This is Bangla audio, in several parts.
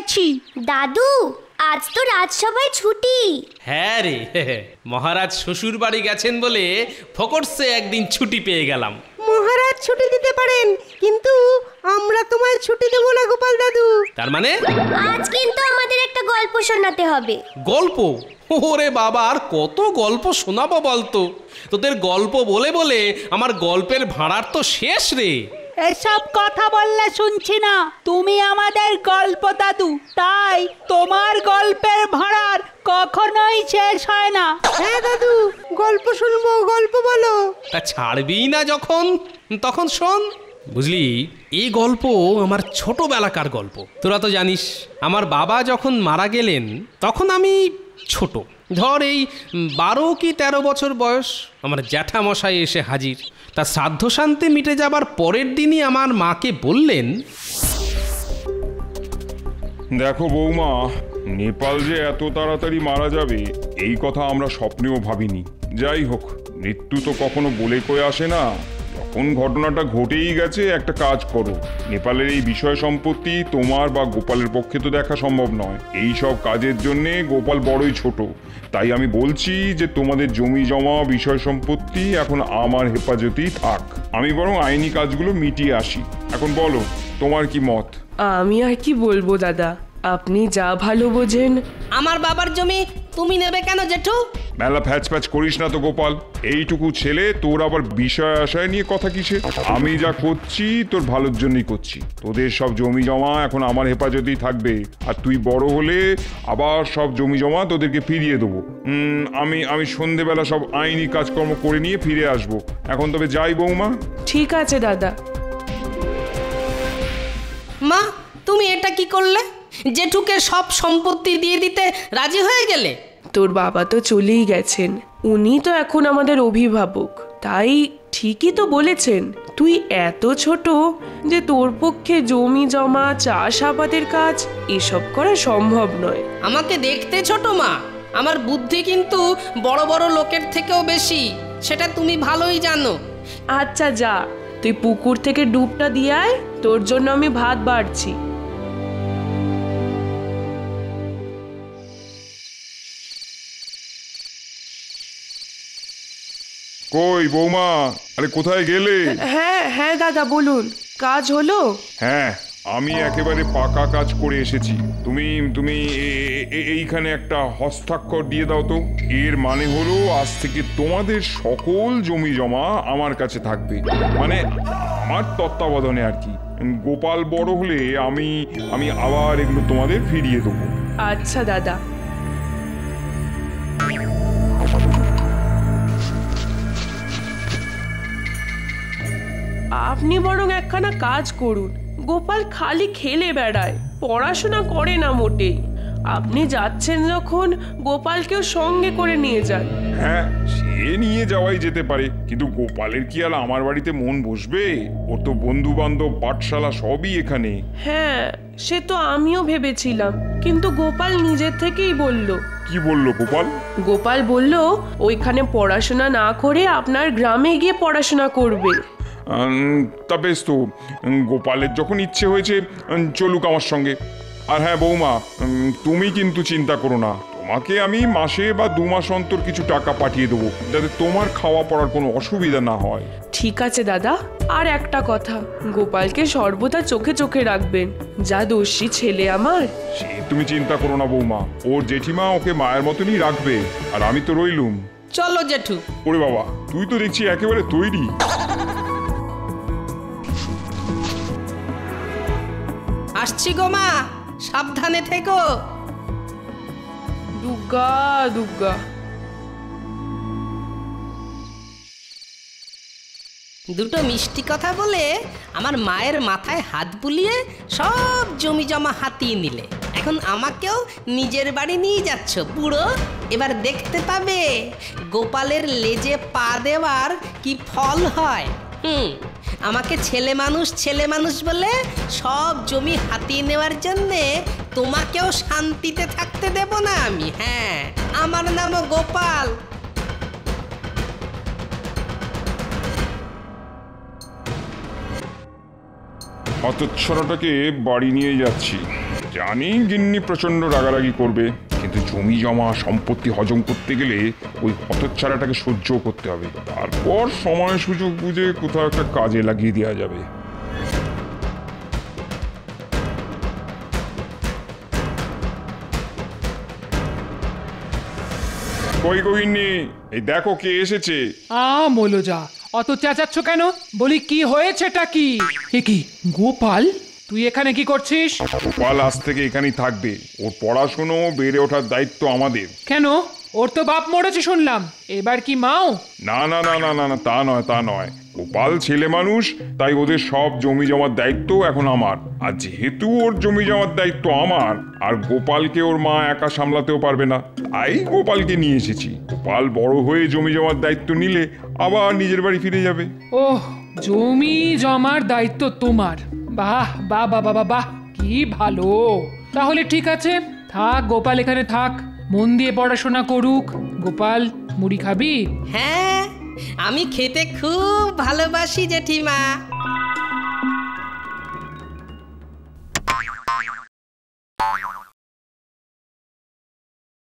পেয়েছি। দাদু, আজ তো রাজসভায় ছুটি। হ্যাঁ রে, মহারাজ শ্বশুর বাড়ি গেছেন বলে ফকরসে একদিন ছুটি পেয়ে গেলাম। মহারাজ ছুটি দিতে পারেন, কিন্তু আমরা তোমায় ছুটি দেবো না গোপাল দাদু। তার মানে আজ কিন্তু আমাদের একটা গল্প শোনাতে হবে। গল্প? ওরে বাবা, আর কত গল্প শোনাবো বলতো? তোদের গল্প বলে বলে আমার গল্পের ভাড়ার তো শেষ রে। এসব কথা বললে শুনছি না। তুমি আমাদের গল্প দাদু, তাই তোমার গল্পের ভাড়ার কখনোই শেষ হয় না। হ্যাঁ দাদু, গল্প শুনবো, গল্প বলো। তা ছাড়বি না যখন, তখন শোন। বুঝলি, এই গল্প আমার ছোটবেলাকার গল্প। তোরা তো জানিস, আমার বাবা যখন মারা গেলেন তখন আমি ছোট, ধর এই 12 কি 13 বছর বয়স। আমার জ্যাঠামশাই এসে হাজির। তা শ্রাদ্ধ শান্তি মিটে যাবার পরের দিনই আমার মাকে বললেন, দেখো বৌমা, নেপাল যে এত তাড়াতাড়ি মারা যাবে এই কথা আমরা স্বপ্নেও ভাবিনি। যাই হোক, মৃত্যু তো কখনো বলে কয়ে আসে না। যখন ঘটনাটা ঘটেই গেছে, একটা কাজ করো। নেপালের এই বিষয় সম্পত্তি তোমার বা গোপালের পক্ষে তো দেখা সম্ভব নয়। এই সব কাজের জন্যে গোপাল বড়ই ছোট। তাই আমি বলছি যে তোমাদের জমি জমা বিষয় সম্পত্তি এখন আমার হেফাজতেই থাক। আমি বরং আইনি কাজগুলো মিটিয়ে আসি। এখন বলো, তোমার কি মত? আমি আর কি বলবো দাদা, আপনি যা ভালো বোঝেন। আমার বাবার জমি তুমি নেবে কেন জেঠু? মেলা ফ্যাচ ফ্যাচ করিস না তো গোপাল। এইটুকু ছেলে, তোর আবার বিষয় আশায় নিয়ে কথা কিসে? আমি যা করছি তোর ভালোর জন্যই করছি। তোদের সব জমি জমা এখন আমার হেফাজতেই থাকবে, আর তুই বড় হলে আবার সব জমি জমা তোদেরকে ফিরিয়ে দেবো। আমি সন্ধেবেলা সব আইনি কাজকর্ম করে নিয়ে ফিরে আসবো। এখন তবে যাই বৌমা। ঠিক আছে দাদা। মা, তুমি এটা কি করলে? জেঠুকে সব সম্পত্তি দিয়ে দিতে রাজি হয়ে গেলে? তোর বাবা তো চলেই গেছেন, উনি তো এখন আমাদের অভিভাবক। তাই ঠিকই তো বলেছেন, তুই এত ছোট যে তোর পক্ষে জমি জমা চাষাবাদের কাজ এসব করা সম্ভব নয়। আমাকে দেখতে ছোট মা, আমার বুদ্ধি কিন্তু বড় বড় লোকের থেকেও বেশি, সেটা তুমি ভালোই জানো। আচ্ছা যা, তুই পুকুর থেকে ডুবটা দিয়ে আয়, তোর জন্য আমি ভাত বাড়ছি। কই বৌমা, আরে কোথায় গেলে? হ্যাঁ হ্যাঁ দাদা বলুন, কাজ হলো? হ্যাঁ, আমি একেবারে পাকা কাজ করে এসেছি। তুমি তুমি এইখানে একটা হস্তাক্ষর দিয়ে দাও তো। এর মানে হলো আজ থেকে তোমাদের সকল জমি জমা আমার কাছে থাকবে, মানে আমার তত্ত্বাবধানে আর কি। গোপাল বড় হলে আমি আবার এগুলো তোমাদের ফিরিয়ে দেবো। আচ্ছা দাদা। আপনি বরং একখানা কাজ করুন, গোপাল খালি খেলে বেড়ায়, পড়াশোনা করে না মোটেই। আপনি যাচ্ছেন যখন, গোপালকেও সঙ্গে করে নিয়ে যান। হ্যাঁ, সে নিয়ে যাওয়াই যেতে পারে, কিন্তু গোপালের কি আর আমার বাড়িতে মন বসবে? ওর তো বন্ধু বান্ধব, পাঠশালা সবই এখানে। হ্যাঁ, সে তো আমিও ভেবেছিলাম, কিন্তু গোপাল নিজের থেকেই বলল। কি বললো গোপাল? গোপাল বলল ওইখানে পড়াশোনা না করে আপনার গ্রামে গিয়ে পড়াশোনা করবে। তা বেশ তো, গোপালের যখন ইচ্ছে হয়েছে চলুক আমার সঙ্গে। আর হ্যাঁ বৌমা, তুমি কিন্তু চিন্তা করো না, তোমাকে আমি মাসে বা 2 মাস অন্তর কিছু টাকা পাঠিয়ে দেবো, যাতে তোমার খাওয়া পড়ার কোনো অসুবিধা না হয়। ঠিক আছে দাদা। আর একটা কথা, গোপালকে সর্বদা চোখে চোখে রাখবেন, যা দোষী ছেলে আমার। সে তুমি চিন্তা করো না বৌমা, ওর জেঠিমা ওকে মায়ের মতনই রাখবে, আর আমি তো রইলুম। চলো জেঠু। ওরে বাবা, তুই তো দেখছি একেবারে তৈরি। আসছি গো মা, সাবধানে থেকো। দুর্গা দুর্গা। দুটো মিষ্টি কথা বলে আমার মায়ের মাথায় হাত বুলিয়ে সব জমি জমা হাতিয়ে নিলে। এখন আমাকেও নিজের বাড়ি নিয়ে যাচ্ছ বুড়ো। এবার দেখতে পাবে গোপালের লেজে পা দেওয়ার কি ফল হয়। আমাকে ছেলে মানুষ বলে সব জমি হাতিয়ে নেওয়ার জন্যে তোমাকেও শান্তিতে থাকতে দেব না আমি। হ্যাঁ, আমার নামও গোপাল। হতচ্ছাড়াটাকে বাড়ি নিয়ে যাচ্ছি। জানি গিন্নি প্রচন্ড রাগারাগি করবে, কিন্তু জমি জমা সম্পত্তি হজম করতে গেলে ওই হতচ্ছাড়াটাকে সহ্য করতে হবে। তারপর সময় সুযোগ বুঝে কোথাও একটা কাজে লাগিয়ে দেওয়া যাবে। কই গিন্নি, এই দেখো কে এসেছে। মলোজা, অত চেঁচাচ্ছ কেন? বলি কি হয়েছেটা কি? এ কি গোপাল, তুই এখানে কি করছিস? গোপাল আজ থেকে এখানেই থাকবে, ওর পড়াশুনো বেড়ে ওঠার দায়িত্ব আমাদের। কেন? ওর তো বাপ মরেছে শুনলাম, এবার কি মাও? না না না না না না, তা নয় তা নয়। গোপাল ছেলে মানুষ, তাই ওদের সব জমি জমার দায়িত্ব এখন আমার। আর যেহেতু ওর জমি জমার দায়িত্ব আমার, আর গোপালকে ওর মা একা সামলাতেও পারবে না, তাই গোপালকে নিয়ে এসেছি। গোপাল বড় হয়ে জমি জমার দায়িত্ব নিলে আবার নিজের বাড়ি ফিরে যাবে। ওহ, জমি জমার দায়িত্ব তোমার? বাহ বাহ বাহ বাহ বাহ, কি ভালো। তাহলে ঠিক আছে, থাক গোপাল এখানে থাক, মন দিয়ে পড়াশোনা করুক। গোপাল, মুড়ি খাবি? হ্যাঁ, আমি খেতে খুব ভালোবাসি জেঠিমা।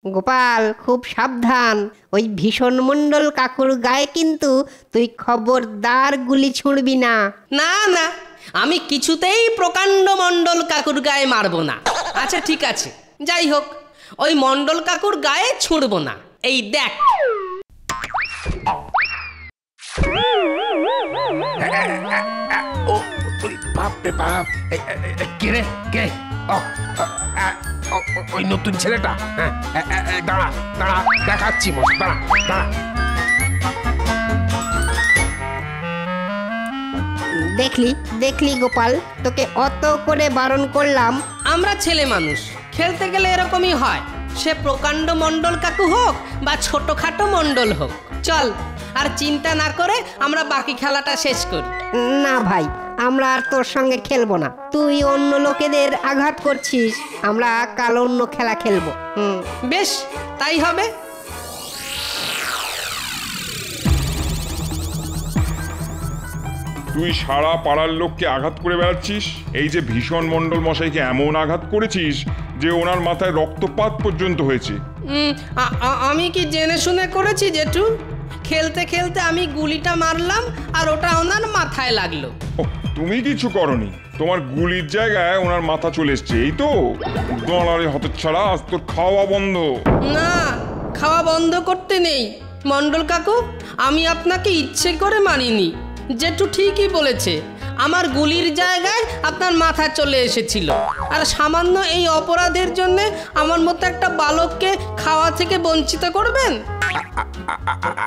গোপাল, খুব সাবধান, ওই ভীষণ মণ্ডল কাকুর গায়ে কিন্তু তুই খবরদার গুলি ছুঁড়বি না। না না, আমি কিছুতেই প্রকাণ্ড মণ্ডল কাকুর গায়ে মারবো না। আচ্ছা ঠিক আছে, যাই হোক, ওই মণ্ডল কাকুর গায়ে ছুঁড়বো না। এই দেখ। ওই নতুন ছেলেটা, দাঁড়া দাঁড়া, দেখাচ্ছি দাঁড়া দাঁড়া। দেখলি দেখলি গোপাল, তোকে অত করে বারণ করলাম। আমরা ছেলে মানুষ, খেলতে গেলে এরকমই হয়, সে প্রকাণ্ড মণ্ডল কাকু হোক বা ছোটখাটো মণ্ডল হোক। চল, আর চিন্তা না করে আমরা বাকি খেলাটা শেষ করি। না ভাই, আমরা আর তোর সঙ্গে খেলবো না। তুই অন্য লোকেদের আঘাত করছিস, আমরা কাল অন্য খেলা খেলবো। বেশ, তাই হবে। তুই সারা পাড়ার লোককে আঘাত করে বেড়াচ্ছিস। এই যে ভীষণ মণ্ডল মশাইকে এমন আঘাত করেছিস যে ওনার মাথায় রক্তপাত পর্যন্ত হয়েছে। আমি কি জেনে শুনে করেছি জেঠু? খেলতে খেলতে আমি গুলিটা মারলাম আর ওটা ওনার মাথায় লাগলো। তুমি কিছু করনি, তোমার গুলির জায়গায় ওনার মাথা চলে এসছে, এই তো। দোনারে হতচ্ছাড়া, আজ তোর খাওয়া বন্ধ। না, খাওয়া বন্ধ করতে নেই মণ্ডল কাকু, আমি আপনাকে ইচ্ছে করে মারিনি। জেঠু ঠিকই বলেছে, আমার গুলির জায়গায় আপনার মাথা চলে এসেছিল। আর সামান্য এই অপরাধের জন্য আমার মতো একটা বালককে খাওয়া থেকে বঞ্চিত করবেন?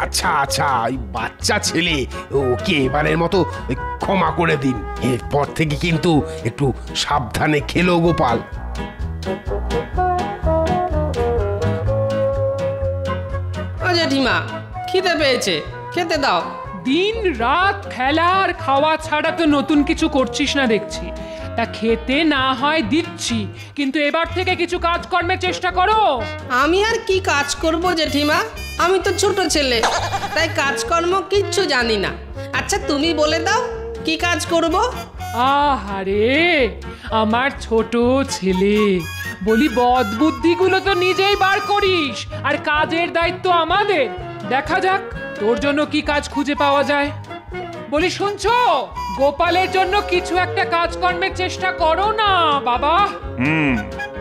আচ্ছা আচ্ছা, এই বাচ্চা ছেলে, ওকে এবারের মতো ক্ষমা করে দিন। এরপর থেকে কিন্তু একটু সাবধানে খেলো গোপাল। ও জেঠিমা, খিদে পেয়েছে, খেতে দাও। দিন রাত খেলা আর খাওয়া ছাড়া তো নতুন কিছু করছিস না দেখছি। তা খেতে না হয় দিচ্ছি, কিন্তু এবার থেকে কিছু কাজকর্মের চেষ্টা করো। আমি আর কি কাজ করব জেঠিমা? আমি তো ছোট ছেলে, তাই কাজকর্ম কিচ্ছু জানি না। আচ্ছা তুমি বলে দাও, কি কাজ করব? আহারে আমার ছোট ছেলে, বলি বদ বুদ্ধিগুলো তো নিজেই বার করিস, আর কাজের দায়িত্ব আমাদের। দেখা যাক তোর জন্য কি কাজ খুঁজে পাওয়া যায়। বলি শুনছো, গোপালের জন্য কিছু একটা কাজকর্মের চেষ্টা করো না বাবা।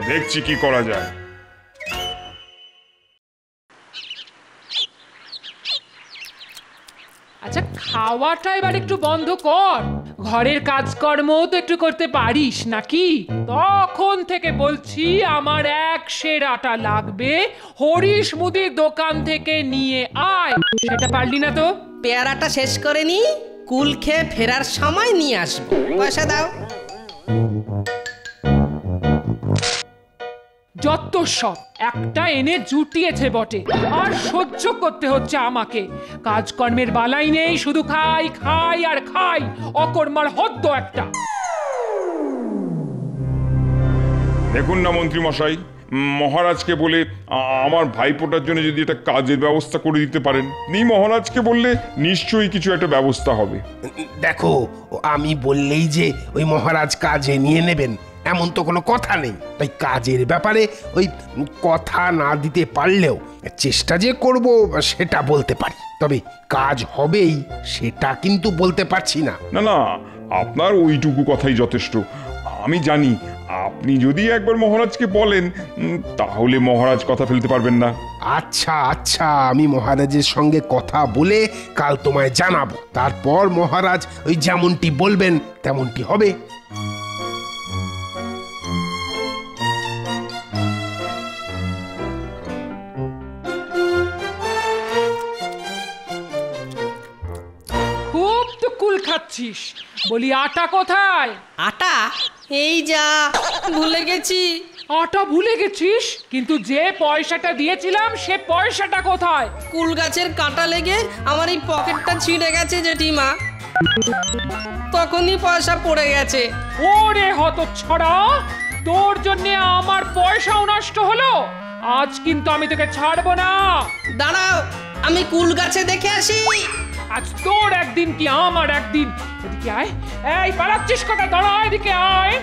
দেখছি কি করা যায়। আচ্ছা খাওয়াটা এবার একটু বন্ধ কর, ঘরের কাজকর্মও তো একটু করতে পারিস নাকি? তখন থেকে বলছি আমার 1 সের আটা লাগবে, হরিশ মুদির দোকান থেকে নিয়ে আয়। সেটা পারলি না তো? পেয়ারাটা শেষ করে নি, কুল খেয়ে ফেরার সময় নিয়ে আসবো। পয়সা দাও। যত সব একটা এনে জুটিয়েছে বটে, আর সহ্য করতে হচ্ছে আমাকে। কাজকর্মের বালাই নেই, শুধু খাই খাই আর খাই, অকর্মার হদ্দ একটা। দেখুন না মন্ত্রী মশাই, মহারাজকে বলে আমার ভাইপোটার জন্য যদি একটা কাজের ব্যবস্থা করে দিতে পারেন। মহারাজকে বললে নিশ্চয়ই কিছু একটা ব্যবস্থা হবে। দেখো, আমি বললেই যে ওই মহারাজ কাজে নিয়ে নেবেন এমন তো কোনো কথা নেই। তাই কাজের ব্যাপারে ওই কথা না দিতে পারলেও চেষ্টা যে করব সেটা বলতে পারি, তবে কাজ হবেই সেটা কিন্তু বলতে পারছি না। না না, আপনার ওইটুকু কথাই যথেষ্ট। আমি জানি আপনি যদি একবার মহারাজকে বলেন তাহলে মহারাজ কথা ফেলতে পারবেন না। আচ্ছা আচ্ছা, আমি মহারাজের সঙ্গে কথা বলে কাল তোমায় জানাবো, তারপর মহারাজ ওই যেমনটি বলবেন তেমনটি হবে। খুব তো কুল খাচ্ছিস, বলি আটা কোথায়? আটা এই যা ভুলে গেছি। আটা ভুলে গেছিস? কিন্তু যে পয়সাটা দিয়েছিলাম সে পয়সাটা কোথায়? কুল গাছের কাঁটা লেগে আমার এই পকেটটা ছিঁড়ে গেছে জেঠিমা, তখনই পয়সা পড়ে গেছে। ওরে হতচ্ছাড়া, তোর জন্য আমার পয়সাও নষ্ট হলো। আজ কিন্তু আমি তোকে ছাড়বো না। দাঁড়াও, আমি কুল গাছে দেখে আসি। আজ তোর একদিন কি আমার একদিন। এদিকে আয়। এই পালাচ্ছিস কোথায়? দাঁড়া, এদিকে আয়।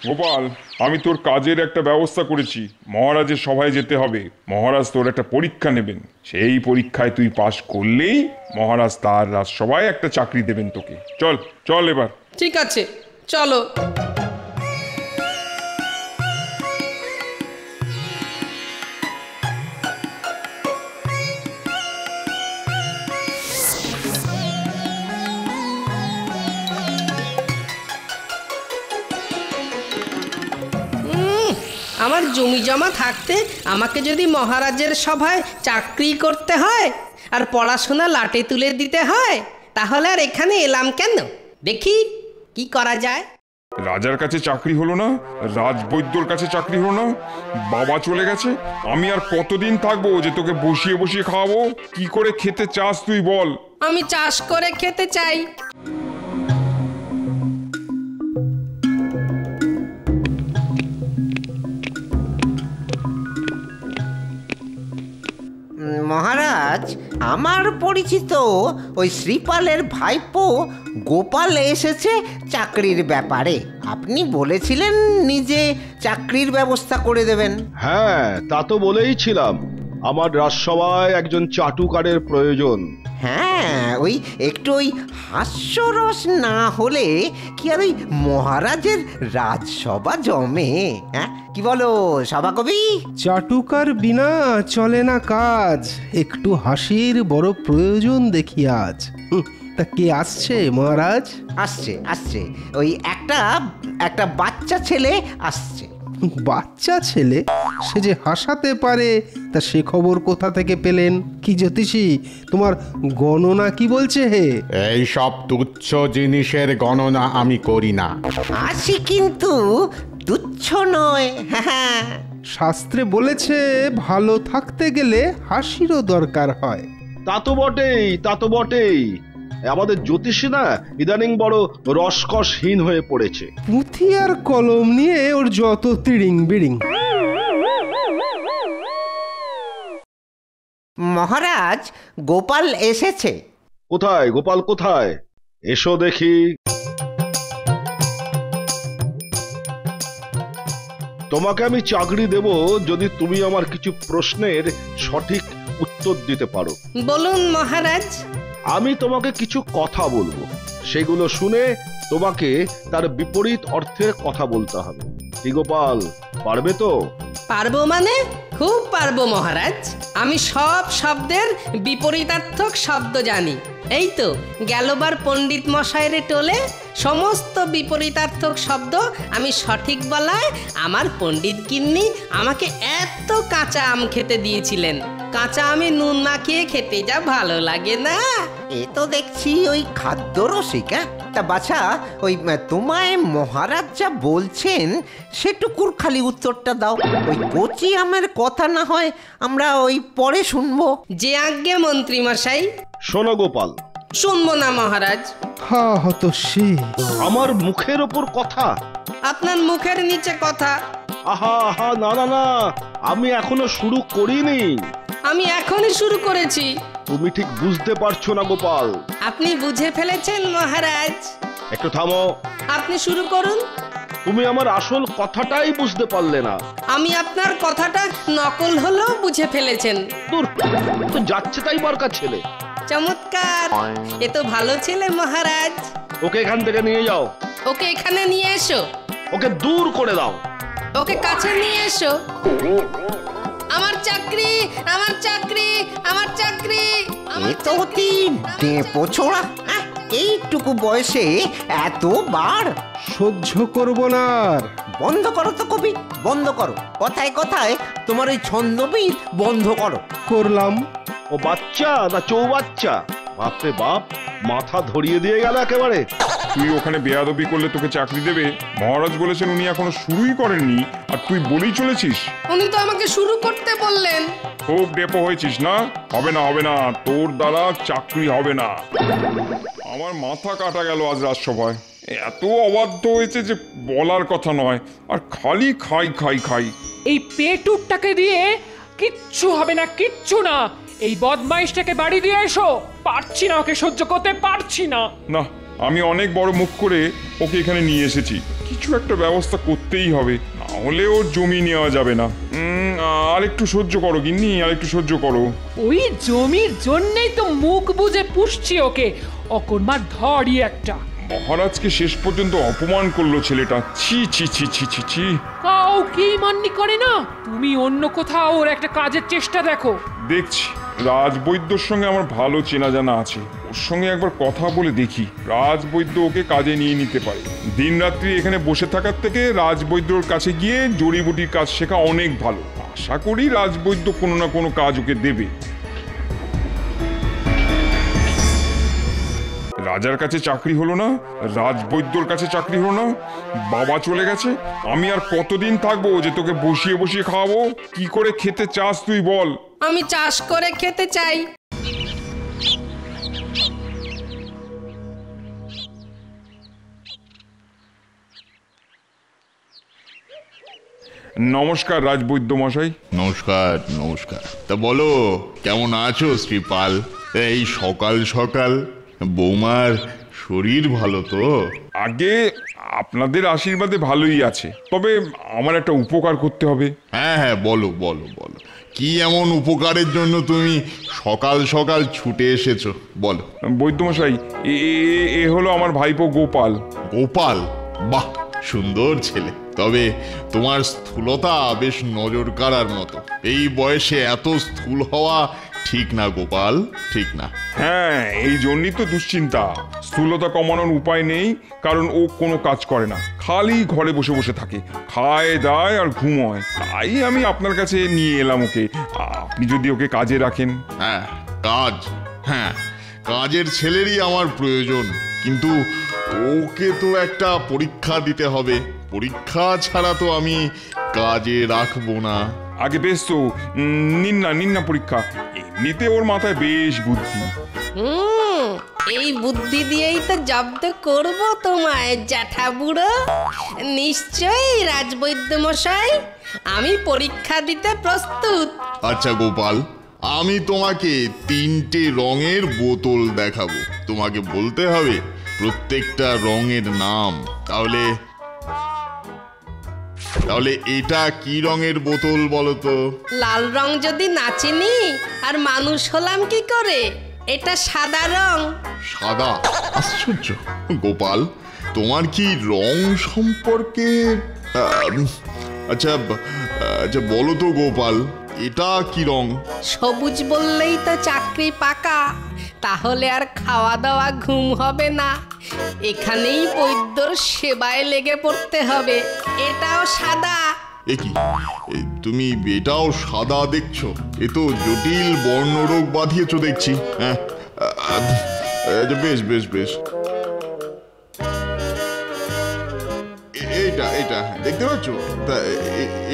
গোপাল, আমি তোর কাজের একটা ব্যবস্থা করেছি। মহারাজের সভায় যেতে হবে। মহারাজ তোর একটা পরীক্ষা নেবেন, সেই পরীক্ষায় তুই পাশ করলেই মহারাজ তার রাজসভায় একটা চাকরি দেবেন তোকে। চল চল এবার। ঠিক আছে, চলো। আমার জমি জমা থাকতে আমাকে যদি মহারাজের সভায় চাকরি করতে হয় আর পড়াশোনা লাটে তুলে দিতে হয়, তাহলে আর এখানে এলাম কেন? দেখি কি করা যায়। রাজার কাছে চাকরি হলো না, রাজবৈদ্যর কাছে চাকরি হলো না, বাবা চলে গেছে। আমি আর কতদিন থাকবো যে তোকে বসিয়ে বসিয়ে খাওয়াবো? কি করে খেতে চাস তুই বল? আমি চাষ করে খেতে চাই। মহারাজ, আমার পরিচিত ওই শ্রীপালের ভাইপো গোপাল এসেছে চাকরির ব্যাপারে। আপনি বলেছিলেন নিজে চাকরির ব্যবস্থা করে দেবেন। হ্যাঁ, তা তো বলেইছিলাম। আমার রাজসভায় একজন চাটুকারের প্রয়োজন। হ্যাঁ, ওই একটু ওই হাস্যরস না হলে কি আর ওই মহারাজের রাজসভা জমে? হ্যাঁ, কি বলো সভাকবি? চাটুকার বিনা চলে না কাজ, একটু হাসির বড় প্রয়োজন দেখি আজ। তা কে আসছে মহারাজ? আসছে আসছে, ওই একটা বাচ্চা ছেলে আসছে। বাচ্চা ছেলে? সে যে হাসাতে পারে, তা সে খবর কোথা থেকে পেলেন? কি জ্যোতিষী, তোমার গণনা কি বলছে হে? এই সব তুচ্ছ জিনিসের গণনা আমি করি না। হাসি কিন্তু তুচ্ছ নয়। হ্যাঁ, শাস্ত্রে বলেছে ভালো থাকতে গেলে হাসিরও দরকার হয়। তা তো বটেই, তা তো বটেই। আমাদের জ্যোতিষী না ইদানিং বড় রসকসহীন হয়ে পড়েছে। পুঁথি আর কলম নিয়ে ওর যত তিড়িং বিড়িং। মহারাজ, গোপাল এসেছে। কোথায় গোপাল, কোথায়? এসো দেখি। তোমাকে আমি চাকরি দেব যদি তুমি আমার কিছু প্রশ্নের সঠিক উত্তর দিতে পারো। বলুন মহারাজ। আমি তোমাকে কিছু কথা বলবো, সেগুলো শুনে তোমাকে তার বিপরীত অর্থের কথা বলতে হবে। কি গোপাল, পারবে তো? পারবো মানে খুব পারবো মহারাজ। আমি সব শব্দের বিপরীতার্থক শব্দ জানি। এই তো গেলবার পণ্ডিত মশাইরে টোলে সমস্ত বিপরীতার্থক শব্দ আমি সঠিক বলায় আমার পণ্ডিত গিন্নি আমাকে এত কাঁচা আম খেতে দিয়েছিলেন। কাঁচা আমি নুন মাখিয়ে খেতে যা ভালো লাগে না। এ তো দেখছি ওই খাদ্য রসিকা। তা বাছা, ওই তোমায় মহারাজ যা বলছেন সেটুকুর খালি উত্তরটা দাও। ওই কচি আমের কথা না হয় আমরা ওই পরে শুনবো। যে আজ্ঞে মন্ত্রী মশাই। শোনো গোপাল। শুনবো না মহারাজ। হা হতো সে আমার মুখের ওপর কথা, আপনার মুখের নিচে কথা। আহা আহা, না না না, আমি এখনো শুরু করিনি। আমি এখনই শুরু করেছি। তুমি ঠিক বুঝতে পারছো না গোপাল। আপনি বুঝে ফেলেছেন মহারাজ। একটু থামো। আপনি শুরু করুন। তুমি আমার আসল কথাটাই বুঝতে পারলে না। আমি আপনার কথাটা নকল হলেও বুঝে ফেলেছেন। দূর, তো যাচ্ছে তাই বরকার ছেলে। চমৎকার, এ তো ভালো ছেলে মহারাজ। ওকে এখান থেকে নিয়ে যাও। ওকে এখানে নিয়ে এসো। ওকে দূর করে দাও। ওকে কাছে নিয়ে এসো। আমার চাকরি, আমার চাকরি, আমার চাকরি। এ তো অতি ডেপো ছোড়া, এইটুকু বয়সে এতবার সহ্য করব না আর। বন্ধ করো তো কবি, বন্ধ করো। কথায় কথায় তোমার ওই ছন্দবিদ বন্ধ করো। করলাম। ও বাচ্চা না চৌবাচ্চা? বাপরে বাপ, মাথা ধরিয়ে দিয়ে গেল একেবারে। তুই ওখানে বেয়াদবি করলে তোকে চাকরি দেবে? মহারাজ বলেছেন উনি এখনো শুরুই করেননি, আর তুই বলেই চলেছিস। উনি তো আমাকে শুরু করতে বললেন। খুব ডেপো হয়েছিস না? হবে না, হবে না, তোর দ্বারা চাকরি হবে না। আমার মাথা কাটা গেল আজ রাজসভায়। এত অবাধ্য হয়েছে যে বলার কথা নয়, আর খালি খাই খাই খাই। এই পেটুকটাকে দিয়ে কিচ্ছু হবে না, কিচ্ছু না। এই বদমাইশটাকে বাড়ি দিয়ে এসো। পারছি না, ওকে সহ্য করতে পারছি না। না, আমি অনেক বড় মুখ করে ওকে এখানে নিয়ে এসেছি। কিছু একটা ব্যবস্থা করতেই হবে, না হলে ওর জমি নেওয়া যাবে না। আর একটু সহ্য করো গিন্নি, আর একটু সহ্য করো। ওই জমির জন্যই তো মুখ বুঝে পুষছি ওকে। অকর্মার ধরই একটা। মহারাজকে শেষ পর্যন্ত অপমান করলো ছেলেটা। ছি ছি ছি ছি ছি ছি। কাউকেই মান্যি করে না। তুমি অন্য কোথাও ওর একটা কাজের চেষ্টা দেখো। দেখছি, রাজবৈদ্যর সঙ্গে আমার ভালো চেনা জানা আছে, ওর সঙ্গে একবার কথা বলে দেখি। রাজবৈদ্য ওকে কাজে নিয়ে নিতে পারে। দিন রাত্রি এখানে বসে থাকার থেকে রাজবৈদ্যর কাছে গিয়ে জড়িবুটির কাজ শেখা অনেক ভালো। আশা করি রাজবৈদ্য কোনো না কোনো কাজ ওকে দেবে। রাজার কাছে চাকরি হলো না, রাজবৈদ্যর কাছে চাকরি হলো না, বাবা চলে গেছে। আমি আর কতদিন থাকবো যে তোকে বসিয়ে বসিয়ে খাওয়াবো? কি করে খেতে চাস তুই বল? আমি চাষ করে খেতে চাই। নমস্কার রাজবৈদ্য মশাই। নমস্কার নমস্কার। তা বলো, কেমন আছো শ্রীপাল? এই সকাল সকাল, বৌমার শরীর ভালো তো? আগে আপনাদের আশীর্বাদে ভালোই আছে, তবে আমার একটা উপকার করতে হবে। হ্যাঁ হ্যাঁ, বলো বলো বলো, কি এমন উপকারের জন্য তুমি সকাল সকাল ছুটে এসেছো? বলো। বৈদ্যমশাই, এ হলো আমার ভাইপো গোপাল। গোপাল? বাহ, সুন্দর ছেলে। তবে তোমার স্থূলতা বেশ নজর কাড়ার মতো। এই বয়সে এত স্থূল হওয়া ঠিক না গোপাল, ঠিক না। হ্যাঁ, এই জন্যই তো দুশ্চিন্তা। স্থূলতা কমানোর উপায় নেই, কারণ ও কোনো কাজ করে না, খালি ঘরে বসে বসে থাকে, খায় দায় আর ঘুমোয়। তাই আমি আপনার কাছে নিয়ে এলাম ওকে। আপনি যদি ওকে কাজে রাখেন। হ্যাঁ, কাজ? হ্যাঁ, কাজের ছেলেরই আমার প্রয়োজন, কিন্তু ওকে তো একটা পরীক্ষা দিতে হবে। পরীক্ষা ছাড়া তো আমি কাজে রাখবো না। আগে বেশ তো নিন না পরীক্ষা। এমনিতে ওর মাথায় বেশ বুদ্ধি। এই বুদ্ধি দিয়েই তো জব্দ করব তোমায় জ্যাঠা বুড়ো। নিশ্চয়ই রাজবৈদ্য মশাই, আমি পরীক্ষা দিতে প্রস্তুত। আচ্ছা গোপাল, আমি তোমাকে 3টে রঙের বোতল দেখাবো। তোমাকে বলতে হবে প্রত্যেকটা রঙের নাম। তাহলে এটা কি রঙের বোতল বলো তো? লাল রং যদি নাচিনি আর মানুষ হলাম কি করে? এটা সাদা রং। সাদা? আশ্চর্য গোপাল, তোমার কি রং সম্পর্কে আচ্ছা বলো তো গোপাল, এটা কি রং? সবুজ বললেই তো চাকরি পাকা, তাহলে আর খাওয়া দাওয়া ঘুম হবে না। এখানেই বৈদ্যর সেবায় লেগে পড়তে হবে। এটাও সাদা। এ কি, তুমি এটাও সাদা দেখছো? এ তো জটিল বর্ণরোগ বাঁধিয়েছো দেখছি। হ্যাঁ, বেশ বেশ বেশ, এটা দেখতে পাচ্ছ?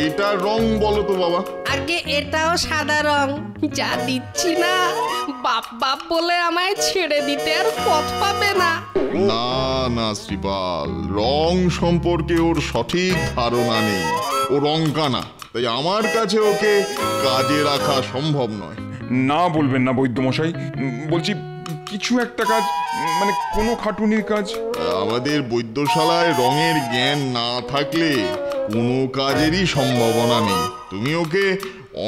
এটার রং বলো তো বাবা। আগে এটাও সাদা রং। যা দিচ্ছি না, বাপ বাপ বলে আমায় ছেড়ে দিতে আর পথ পাবে না। না না শ্রীপাল, রং সম্পর্কে ওর সঠিক ধারণা নেই। ও রংকানা, তাই আমার কাছে ওকে কাজে রাখা সম্ভব নয়। না বলবেন না বৈদ্যমশাই, বলছি কিছু একটা কাজ, মানে কোনো খাটুনির কাজ। আমাদের বৈদ্যশালায় রঙের জ্ঞান না থাকলে কোনো কাজেরই সম্ভাবনা নেই। তুমি ওকে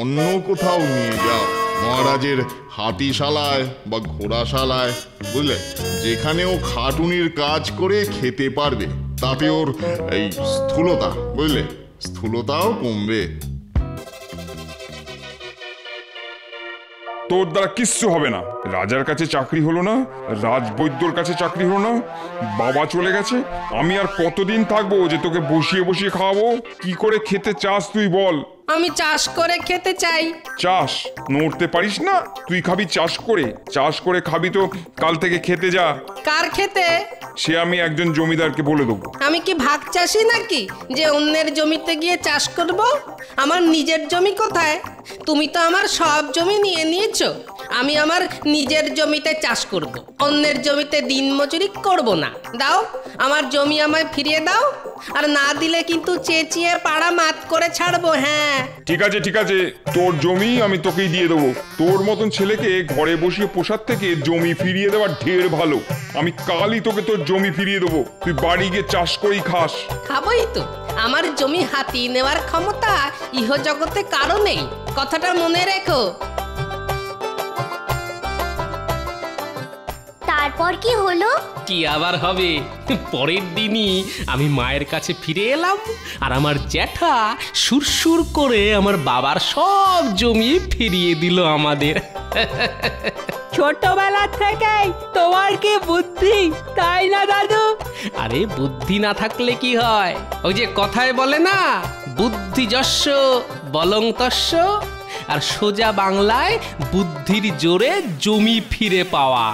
অন্য কোথাও নিয়ে যাও, মহারাজের হাতিশালায় বা ঘোড়াশালায়, বুঝলে, যেখানে ও খাটুনির কাজ করে খেতে পারবে। তাতে ওর এই স্থূলতা, বুঝলে, স্থূলতাও কমবে। তোর দ্বারা কিচ্ছু হবে না। রাজার কাছে চাকরি হলো না, রাজবৈদ্যর কাছে চাকরি হলো না, বাবা চলে গেছে, আমি আর কতদিন থাকবো যে তোকে বসিয়ে বসিয়ে খাওয়াবো? কি করে খেতে চাস তুই বল? আমি চাষ করে খেতে চাই। চাষ নড়তে পারিস না? তুই খাবি চাষ করে? চাষ করে খাবি তো কাল থেকে খেতে যা। কার খেতে? সে আমি একজন জমিদারকে বলে দেবো। আমি কি ভাগ চাষি নাকি যে অন্যের জমিতে গিয়ে চাষ করব? আমার নিজের জমি কোথায়? তুমি তো আমার সব জমি নিয়ে নিয়েছো। আমি আমার নিজের জমিতে চাষ করব, অন্যের জমিতে দিন মজুরি করব না। দাও আমার জমি আমায় ফিরিয়ে দাও, আর না দিলে কিন্তু চেঁচিয়ে পাড়া মাত করে ছাড়বো। হ্যাঁ ঠিক আছে ঠিক আছে, তোর জমি আমি তোকেই দিয়ে দেবো। তোর মতন ছেলেকে ঘরে বসিয়ে পোষার থেকে জমি ফিরিয়ে দেওয়া ঢের ভালো। আমি কালই তোকে তোর জমি ফিরিয়ে দেবো, তুই বাড়ি গিয়ে চাষ করেই খাস। খাবোই তো। আমার জমি হাতিয়ে নেওয়ার ক্ষমতা ইহ জগতে কারো নেই, কথাটা মনে রেখো। তারপর কি হলো? কি আবার হবে, পরের দিনই আমি মায়ের কাছে ফিরে এলাম, আর আমার জ্যাঠা সুরসুর করে আমার বাবার সব জমি ফিরিয়ে দিল আমাদের। ছোটবেলা থেকেই তোমার কি বুদ্ধি, তাই না দাদু? আরে বুদ্ধি না থাকলে কি হয়? ওই যে কথায় বলে না, বুদ্ধি যস্য বলং তস্য, আর সোজা বাংলায় বুদ্ধির জোরে জমি ফিরে পাওয়া।